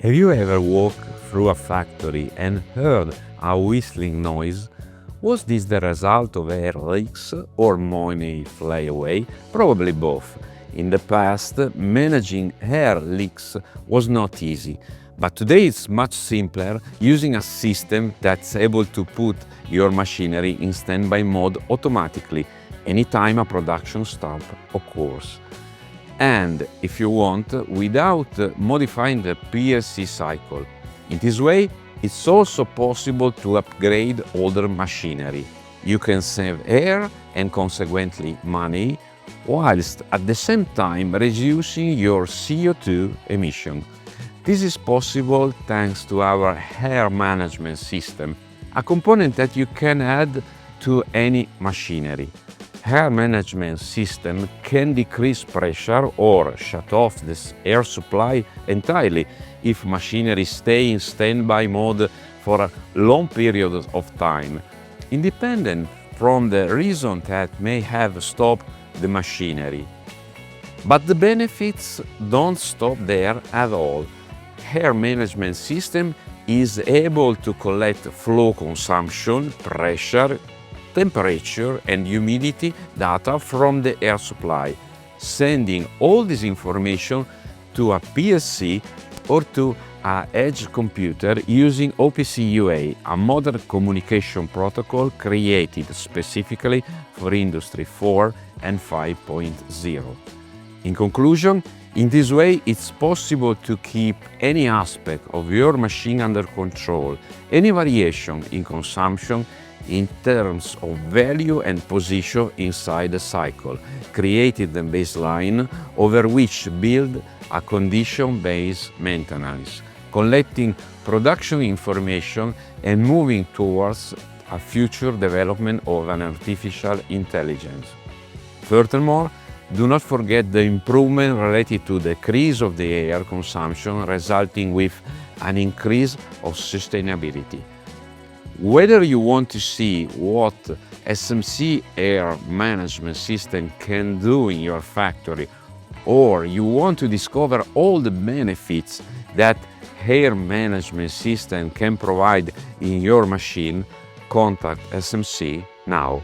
Have you ever walked through a factory and heard a whistling noise? Was this the result of air leaks or money fly away? Probably both. In the past, managing air leaks was not easy, but today it's much simpler using a system that's able to put your machinery in standby mode automatically anytime a production stop occurs. And if you want, without modifying the PLC cycle. In this way, it's also possible to upgrade older machinery. You can save air and consequently money, whilst at the same time reducing your CO2 emission. This is possible thanks to our air management system, a component that you can add to any machinery. Air management system can decrease pressure or shut off this air supply entirely if machinery stay in standby mode for a long period of time, independent from the reason that may have stopped the machinery. But the benefits don't stop there at all. Air management system is able to collect flow consumption, pressure, temperature and humidity data from the air supply, sending all this information to a PLC or to an edge computer using OPC UA, a modern communication protocol created specifically for Industry 4 and 5.0. In conclusion, in this way, it's possible to keep any aspect of your machine under control. Any variation in consumption in terms of value and position inside the cycle, created the baseline over which build a condition-based maintenance, collecting production information and moving towards a future development of an artificial intelligence. Furthermore, do not forget the improvement related to the decrease of the air consumption resulting with an increase of sustainability. Whether you want to see what SMC air management system can do in your factory, or you want to discover all the benefits that air management system can provide in your machine, contact SMC now.